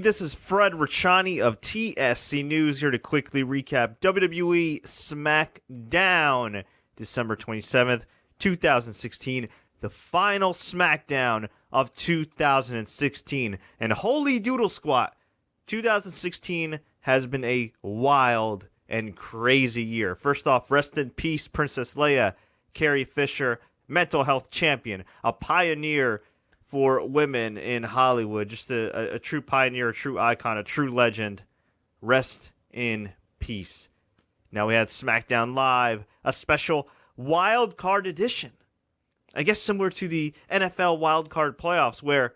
This is Fred Richani of TSC News here to quickly recap WWE SmackDown, December 27th, 2016, the final SmackDown of 2016. And holy doodle squat, 2016 has been a wild and crazy year. First off, rest in peace, Princess Leia, Carrie Fisher, mental health champion, a pioneer for women in Hollywood, just a true pioneer, a true icon, a true legend. Rest in peace. Now we had SmackDown Live, a special wild card edition. I guess similar to the NFL wild card playoffs where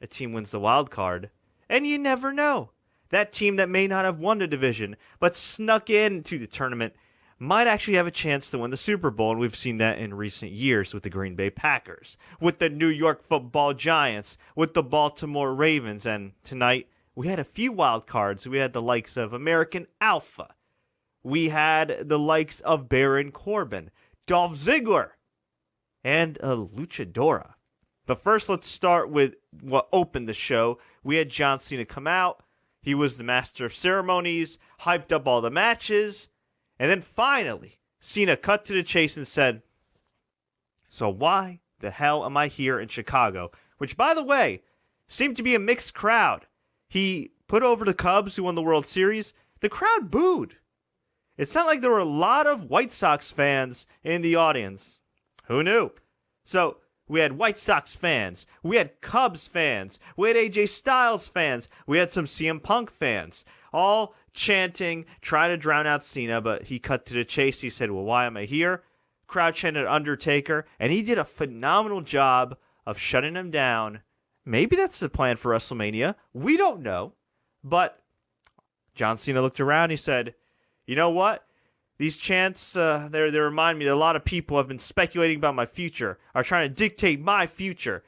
a team wins the wild card, and you never know. That team that may not have won the division, but snuck into the tournament, might actually have a chance to win the Super Bowl, and we've seen that in recent years with the Green Bay Packers, with the New York Football Giants, with the Baltimore Ravens, and tonight we had a few wild cards. We had the likes of American Alpha. We had the likes of Baron Corbin, Dolph Ziggler, and a Luchadora. But first, let's start with what opened the show. We had John Cena come out. He was the master of ceremonies, hyped up all the matches. And then finally, Cena cut to the chase and said, "So why the hell am I here in Chicago?" Which, by the way, seemed to be a mixed crowd. He put over the Cubs, who won the World Series. The crowd booed. It's not like there were a lot of White Sox fans in the audience. Who knew? So we had White Sox fans. We had Cubs fans. We had AJ Styles fans. We had some CM Punk fans. All chanting, trying to drown out Cena, but he cut to the chase. He said, "Well, why am I here?" Crowd chanted Undertaker, and he did a phenomenal job of shutting him down. Maybe that's the plan for WrestleMania. We don't know. But John Cena looked around. He said, "You know what? These chants, they remind me that a lot of people have been speculating about my future, are trying to dictate my future,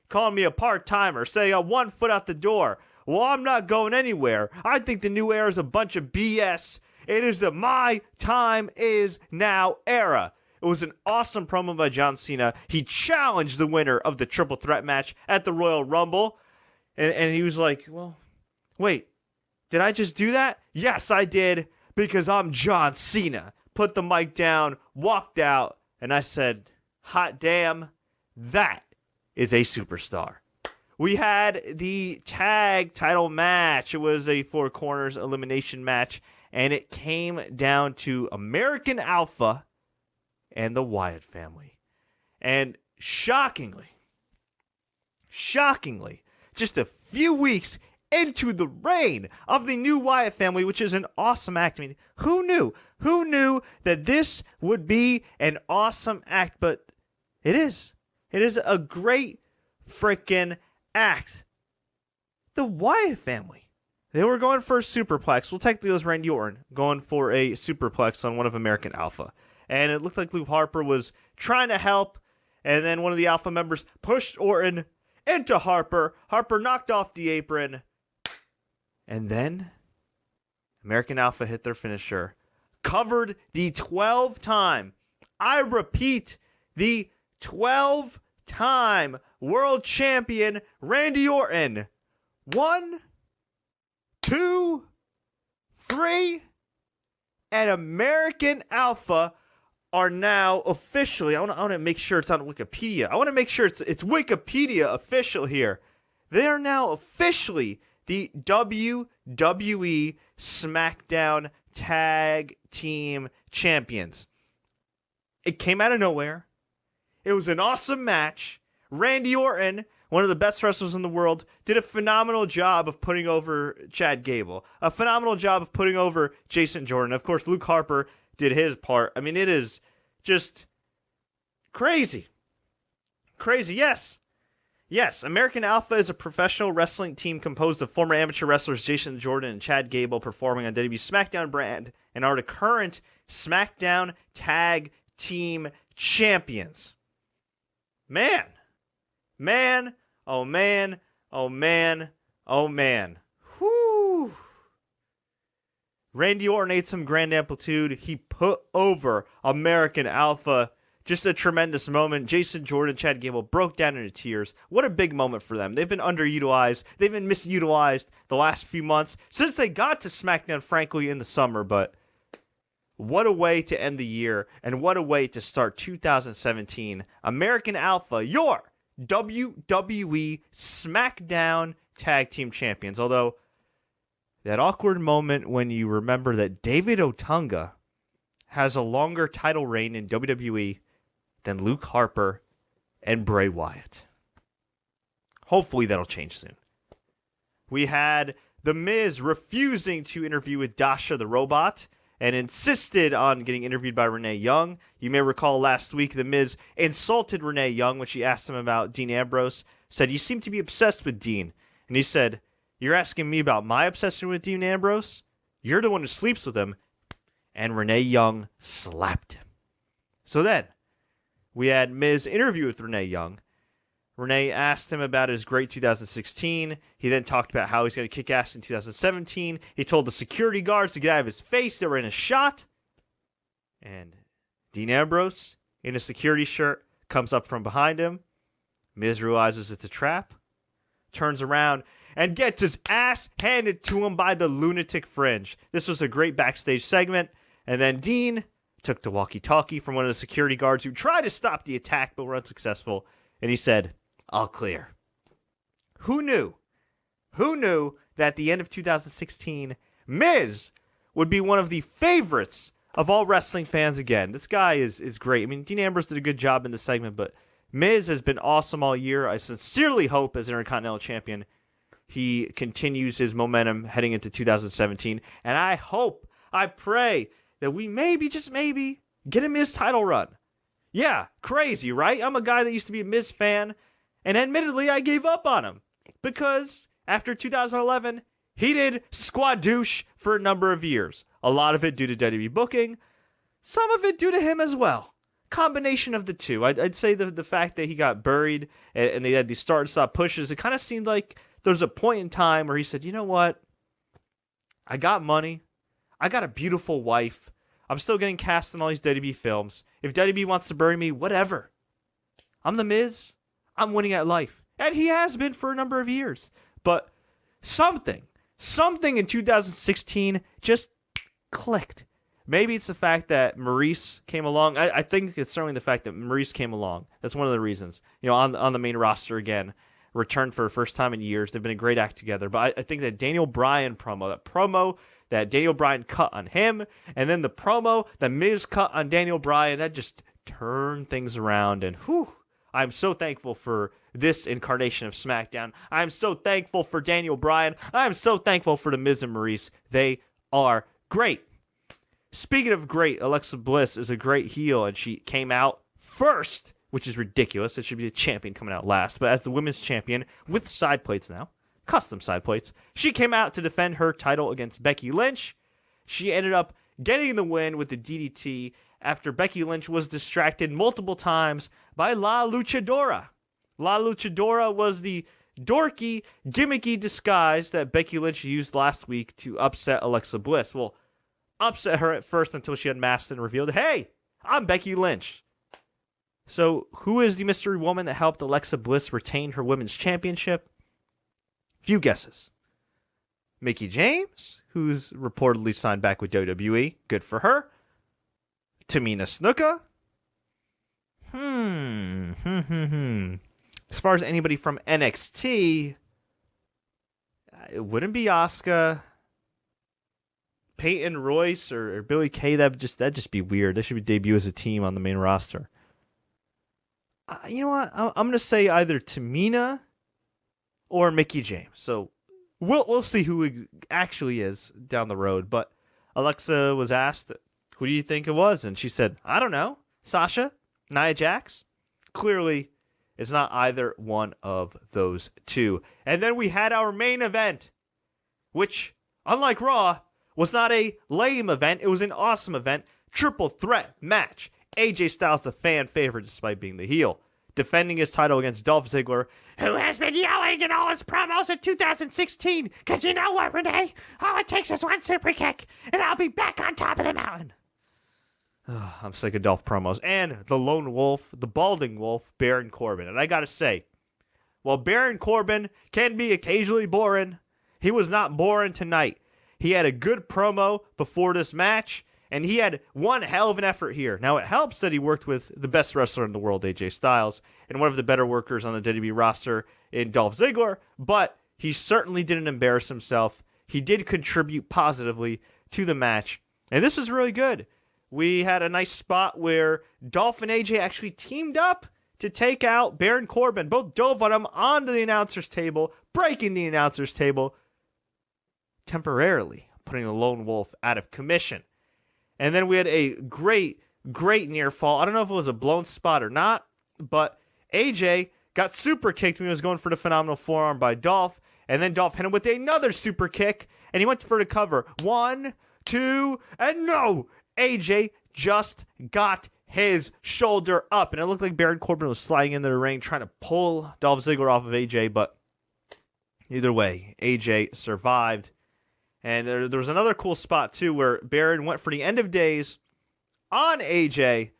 calling me a part-timer, saying I'm 1 foot out the door. Well, I'm not going anywhere. I think the new era is a bunch of BS. It is the my time is now era." It was an awesome promo by John Cena. He challenged the winner of the triple threat match at the Royal Rumble. And he was like, "Well, wait, did I just do that?" "Yes, I did, because I'm John Cena." Put the mic down, walked out, and I said, hot damn, that is a superstar. We had the tag title match. It was a Four Corners elimination match, and it came down to American Alpha and the Wyatt family. And shockingly, just a few weeks into the reign of the new Wyatt family, which is an awesome act. I mean, who knew? Who knew that this would be an awesome act? But it is. It is a great freaking act. The Wyatt family. They were going for a superplex. Well, technically it was Randy Orton going for a superplex on one of American Alpha. And it looked like Luke Harper was trying to help. And then one of the Alpha members pushed Orton into Harper. Harper knocked off the apron. And then American Alpha hit their finisher. Covered the 12-time, I repeat, the 12-time world champion Randy Orton. 1, 2, 3, and American Alpha are now officially, I want to make sure it's on Wikipedia. I want to make sure it's Wikipedia official here. They are now officially the WWE SmackDown Tag Team Champions. It came out of nowhere. It was an awesome match. Randy Orton, one of the best wrestlers in the world, did a phenomenal job of putting over Chad Gable. A phenomenal job of putting over Jason Jordan. Of course, Luke Harper did his part. I mean, it is just crazy. Crazy, yes. Yes, American Alpha is a professional wrestling team composed of former amateur wrestlers Jason Jordan and Chad Gable performing on WWE SmackDown brand and are the current SmackDown Tag Team Champions. Man, oh man, oh man, oh man. Whoo. Randy Orton ate some grand amplitude. He put over American Alpha Just a tremendous moment. Jason Jordan, Chad Gable broke down into tears. What a big moment for them. They've been underutilized. They've been misutilized the last few months since they got to SmackDown, frankly, in the summer. But what a way to end the year, and what a way to start 2017. American Alpha, your WWE SmackDown Tag Team Champions. Although, that awkward moment when you remember that David Otunga has a longer title reign in WWE than Luke Harper and Bray Wyatt. Hopefully that'll change soon. We had The Miz refusing to interview with Dasha the Robot and insisted on getting interviewed by Renee Young. You may recall last week The Miz insulted Renee Young when she asked him about Dean Ambrose. Said, "You seem to be obsessed with Dean." And he said, "You're asking me about my obsession with Dean Ambrose? You're the one who sleeps with him." And Renee Young slapped him. So then, we had Miz interview with Renee Young. Renee asked him about his great 2016. He then talked about how he's going to kick ass in 2017. He told the security guards to get out of his face. They were in a shot. And Dean Ambrose, in a security shirt, comes up from behind him. Miz realizes it's a trap, turns around, and gets his ass handed to him by the Lunatic Fringe. This was a great backstage segment. And then Dean took the walkie-talkie from one of the security guards who tried to stop the attack but were unsuccessful. And he said, "All clear." Who knew? Who knew that at the end of 2016, Miz would be one of the favorites of all wrestling fans again? This guy is great. I mean, Dean Ambrose did a good job in the segment, but Miz has been awesome all year. I sincerely hope as Intercontinental Champion he continues his momentum heading into 2017. And I hope, I pray, that we maybe, just maybe, get a Miz title run. Yeah, crazy, right? I'm a guy that used to be a Miz fan, and admittedly, I gave up on him. Because after 2011, he did squadouche for a number of years. A lot of it due to WWE booking, some of it due to him as well. Combination of the two. I'd say the fact that he got buried, and they had these start and stop pushes, it kind of seemed like there was a point in time where he said, "You know what? I got money. I got a beautiful wife. I'm still getting cast in all these WWE films. If WWE wants to bury me, whatever. I'm the Miz. I'm winning at life." And he has been for a number of years. But something in 2016 just clicked. Maybe it's the fact that Maurice came along. I think it's certainly the fact that Maurice came along. That's one of the reasons. You know, on the main roster again, returned for the first time in years. They've been a great act together. But I think that Daniel Bryan promo, that Daniel Bryan cut on him, and then the promo that Miz cut on Daniel Bryan, that just turned things around. And whew, I'm so thankful for this incarnation of SmackDown. I'm so thankful for Daniel Bryan. I'm so thankful for the Miz and Maurice. They are great. Speaking of great, Alexa Bliss is a great heel, and she came out first, which is ridiculous. It should be the champion coming out last. But as the women's champion, with side plates now, custom side plates, she came out to defend her title against Becky Lynch. She ended up getting the win with the DDT after Becky Lynch was distracted multiple times by La Luchadora. La Luchadora was the dorky, gimmicky disguise that Becky Lynch used last week to upset Alexa Bliss. Well, upset her at first until she unmasked and revealed, "Hey, I'm Becky Lynch." So, who is the mystery woman that helped Alexa Bliss retain her women's championship? Few guesses. Mickie James, who's reportedly signed back with WWE. Good for her. Tamina Snuka. As far as anybody from NXT, it wouldn't be Asuka. Peyton Royce or Billie Kay, that'd just be weird. They should debut as a team on the main roster. You know what? I'm going to say either Tamina or Mickie James. So we'll see who it actually is down the road. But Alexa was asked, "Who do you think it was?" And she said, "I don't know. Sasha? Nia Jax?" Clearly, it's not either one of those two. And then we had our main event, which, unlike Raw, was not a lame event. It was an awesome event. Triple threat match. AJ Styles, the fan favorite, despite being the heel, defending his title against Dolph Ziggler, who has been yelling in all his promos in 2016. Because you know what, Renee? All it takes is one super kick, and I'll be back on top of the mountain. I'm sick of Dolph promos. And the lone wolf, the balding wolf, Baron Corbin. And I gotta say, while Baron Corbin can be occasionally boring, he was not boring tonight. He had a good promo before this match, and he had one hell of an effort here. Now, it helps that he worked with the best wrestler in the world, AJ Styles, and one of the better workers on the WWE roster in Dolph Ziggler, but he certainly didn't embarrass himself. He did contribute positively to the match, and this was really good. We had a nice spot where Dolph and AJ actually teamed up to take out Baron Corbin. Both dove on him onto the announcer's table, breaking the announcer's table, temporarily putting the lone wolf out of commission. And then we had a great near fall. I don't know if it was a blown spot or not, but AJ got super kicked when he was going for the phenomenal forearm by Dolph, and then Dolph hit him with another super kick, and he went for the cover. 1, 2, and no! AJ just got his shoulder up, and it looked like Baron Corbin was sliding into the ring trying to pull Dolph Ziggler off of AJ, but either way, AJ survived. And there was another cool spot, too, where Baron went for the end of days on AJ,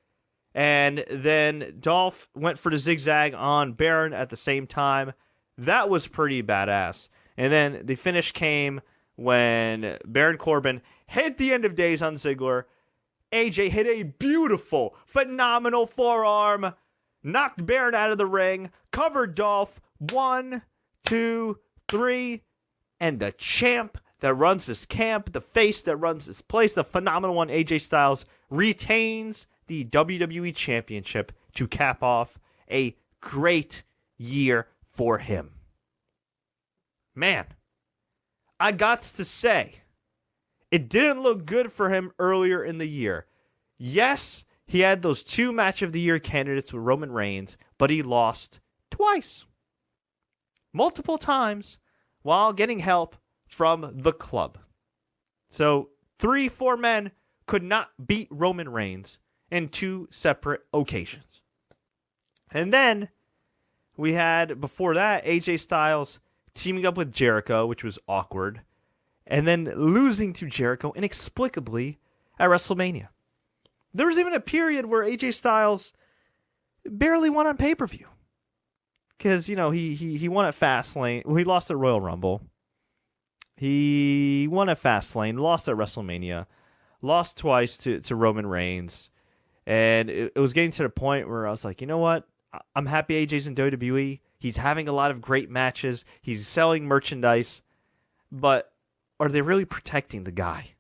and then Dolph went for the zigzag on Baron at the same time. That was pretty badass. And then the finish came when Baron Corbin hit the end of days on Ziggler. AJ hit a beautiful, phenomenal forearm, knocked Baron out of the ring, covered Dolph. 1, 2, 3, and the champ that runs this camp, the face that runs this place, the phenomenal one, AJ Styles, retains the WWE Championship to cap off a great year for him. Man, I got to say, it didn't look good for him earlier in the year. Yes, he had those 2 match of the year candidates with Roman Reigns, but he lost twice. Multiple times while getting help from the club. So 3-4 men could not beat Roman Reigns in 2 separate occasions. And then we had, before that, AJ Styles teaming up with Jericho, which was awkward, and then losing to Jericho inexplicably at WrestleMania. There was even a period where AJ Styles barely won on pay-per-view. Because, he won at Fastlane. Well, he lost at Royal Rumble. He won at Fastlane, lost at WrestleMania, lost twice to Roman Reigns. And it was getting to the point where I was like, you know what? I'm happy AJ's in WWE. He's having a lot of great matches. He's selling merchandise. But are they really protecting the guy?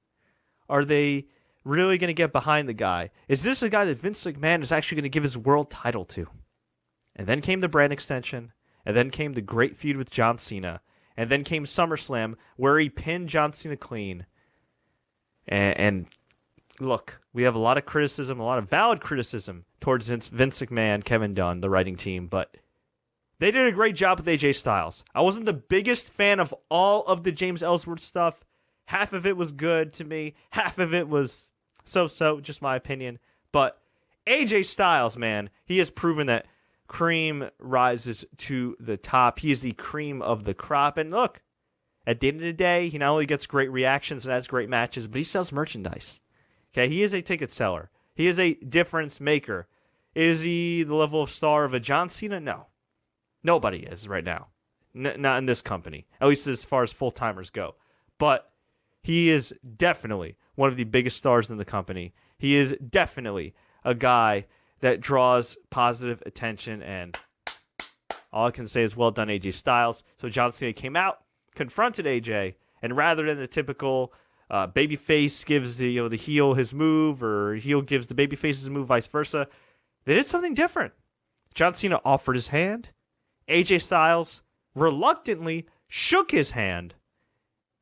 Are they really going to get behind the guy? Is this a guy that Vince McMahon is actually going to give his world title to? And then came the brand extension. And then came the great feud with John Cena. And then came SummerSlam, where he pinned John Cena clean. And look, we have a lot of criticism, a lot of valid criticism towards Vince McMahon, Kevin Dunn, the writing team, but they did a great job with AJ Styles. I wasn't the biggest fan of all of the James Ellsworth stuff. Half of it was good to me. Half of it was so-so, just my opinion. But AJ Styles, man, he has proven that cream rises to the top. He is the cream of the crop. And look, at the end of the day, he not only gets great reactions and has great matches, but he sells merchandise. Okay, he is a ticket seller. He is a difference maker. Is he the level of star of a John Cena? No. Nobody is right now. Not in this company. At least as far as full-timers go. But he is definitely one of the biggest stars in the company. He is definitely a guy that draws positive attention, and all I can say is well done, AJ Styles. So John Cena came out, confronted AJ, and rather than the typical babyface gives the heel his move, or heel gives the babyface his move, vice versa, they did something different. John Cena offered his hand. AJ Styles reluctantly shook his hand,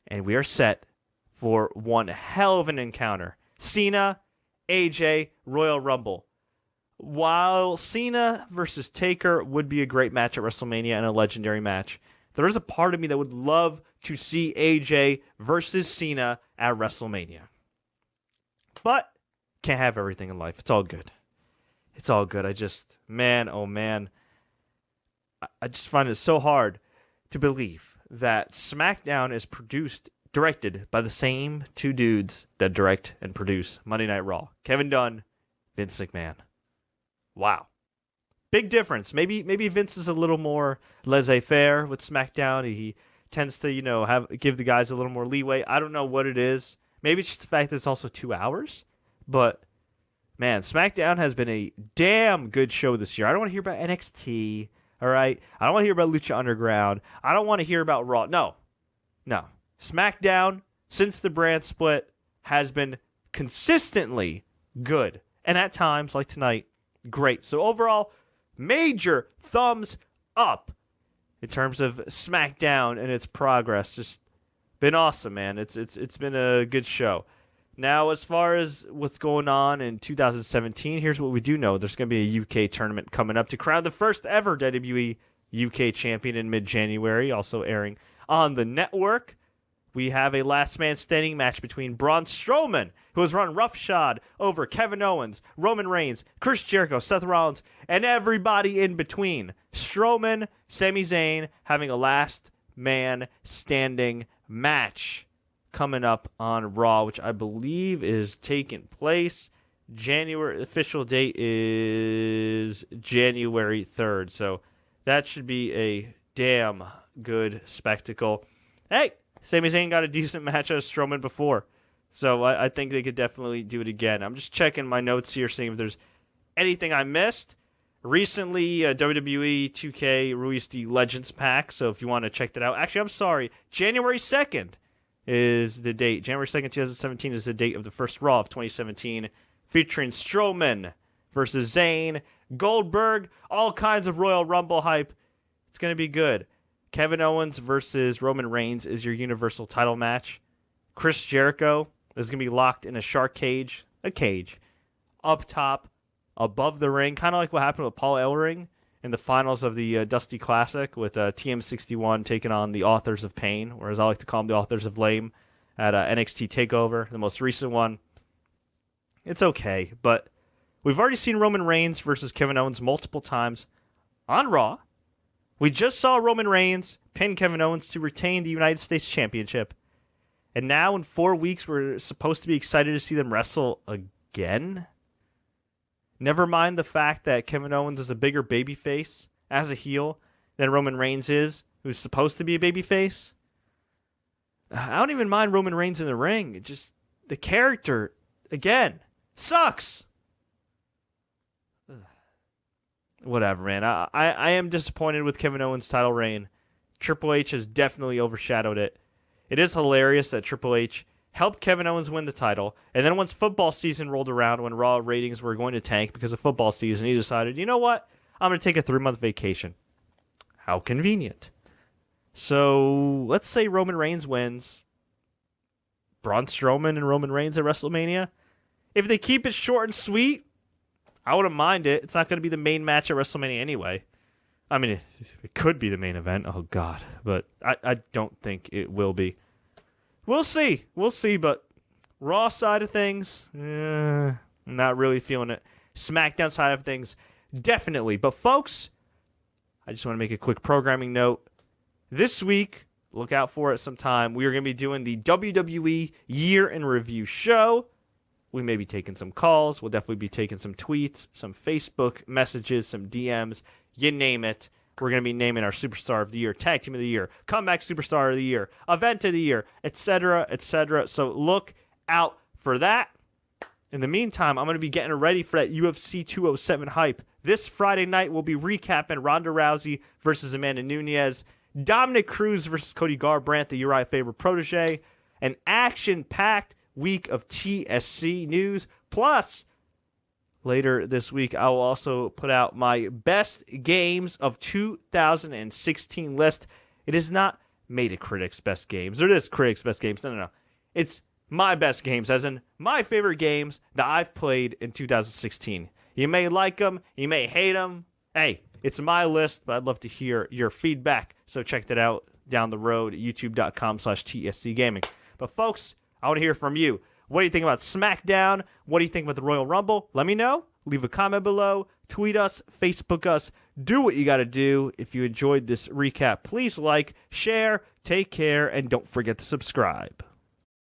and we are set for one hell of an encounter. Cena, AJ, Royal Rumble. While Cena versus Taker would be a great match at WrestleMania and a legendary match, there is a part of me that would love to see AJ versus Cena at WrestleMania. But can't have everything in life. It's all good. It's all good. Man, oh man, I just find it so hard to believe that SmackDown is directed by the same 2 dudes that direct and produce Monday Night Raw. Kevin Dunn Vince McMahon. Wow. Big difference. Maybe Vince is a little more laissez-faire with SmackDown. He tends to, give the guys a little more leeway. I don't know what it is. Maybe it's just the fact that it's also 2 hours. But, man, SmackDown has been a damn good show this year. I don't want to hear about NXT, all right? I don't want to hear about Lucha Underground. I don't want to hear about Raw. No. SmackDown, since the brand split, has been consistently good. And at times, like tonight, great. So overall, major thumbs up in terms of SmackDown and its progress. Just been awesome, man. It's been a good show. Now, as far as what's going on in 2017, here's what we do know. There's going to be a UK tournament coming up to crown the first ever WWE UK champion in mid-January, also airing on the network. We have a last man standing match between Braun Strowman, who has run roughshod over Kevin Owens, Roman Reigns, Chris Jericho, Seth Rollins, and everybody in between. Strowman, Sami Zayn having a last man standing match coming up on Raw, which I believe is taking place January. The official date is January 3rd. So that should be a damn good spectacle. Hey! Sami Zayn got a decent match out of Strowman before, so I think they could definitely do it again. I'm just checking my notes here, seeing if there's anything I missed. Recently, WWE 2K released the Legends Pack, so if you want to check that out. Actually, I'm sorry, January 2nd is the date. January 2nd, 2017 is the date of the first Raw of 2017, featuring Strowman versus Zayn, Goldberg, all kinds of Royal Rumble hype. It's going to be good. Kevin Owens versus Roman Reigns is your Universal title match. Chris Jericho is going to be locked in a shark cage, up top, above the ring, kind of like what happened with Paul Ellering in the finals of the Dusty Classic with TM61 taking on the Authors of Pain, or as I like to call them, the Authors of Lame, at NXT TakeOver, the most recent one. It's okay, but we've already seen Roman Reigns versus Kevin Owens multiple times on Raw. We just saw Roman Reigns pin Kevin Owens to retain the United States Championship. And now in 4 weeks, we're supposed to be excited to see them wrestle again? Never mind the fact that Kevin Owens is a bigger babyface as a heel than Roman Reigns is, who's supposed to be a babyface. I don't even mind Roman Reigns in the ring. It just, the character, again, sucks. Whatever, man. I am disappointed with Kevin Owens' title reign. Triple H has definitely overshadowed it. It is hilarious that Triple H helped Kevin Owens win the title, and then once football season rolled around, when Raw ratings were going to tank because of football season, he decided, you know what? I'm going to take a 3-month vacation. How convenient. So, let's say Roman Reigns wins. Braun Strowman and Roman Reigns at WrestleMania. If they keep it short and sweet, I wouldn't mind it. It's not going to be the main match at WrestleMania anyway. I mean, it could be the main event. Oh, God. But I don't think it will be. We'll see. But Raw side of things, not really feeling it. SmackDown side of things, definitely. But, folks, I just want to make a quick programming note. This week, look out for it sometime, we are going to be doing the WWE Year in Review show. We may be taking some calls. We'll definitely be taking some tweets, some Facebook messages, some DMs. You name it. We're going to be naming our Superstar of the Year, Tag Team of the Year, Comeback Superstar of the Year, Event of the Year, etc., etc. So look out for that. In the meantime, I'm going to be getting ready for that UFC 207 hype. This Friday night, we'll be recapping Ronda Rousey versus Amanda Nunes, Dominic Cruz versus Cody Garbrandt, the Uriah Faber protege, an action-packed week of TSC news. Plus, later this week, I will also put out my best games of 2016 list. It is not Metacritic's best games, or it is Critics' best games. No. It's my best games, as in my favorite games that I've played in 2016. You may like them, you may hate them. Hey, it's my list, but I'd love to hear your feedback. So check that out down the road at youtube.com/TSC Gaming. But folks, I want to hear from you. What do you think about SmackDown? What do you think about the Royal Rumble? Let me know. Leave a comment below. Tweet us. Facebook us. Do what you got to do. If you enjoyed this recap, please like, share, take care, and don't forget to subscribe.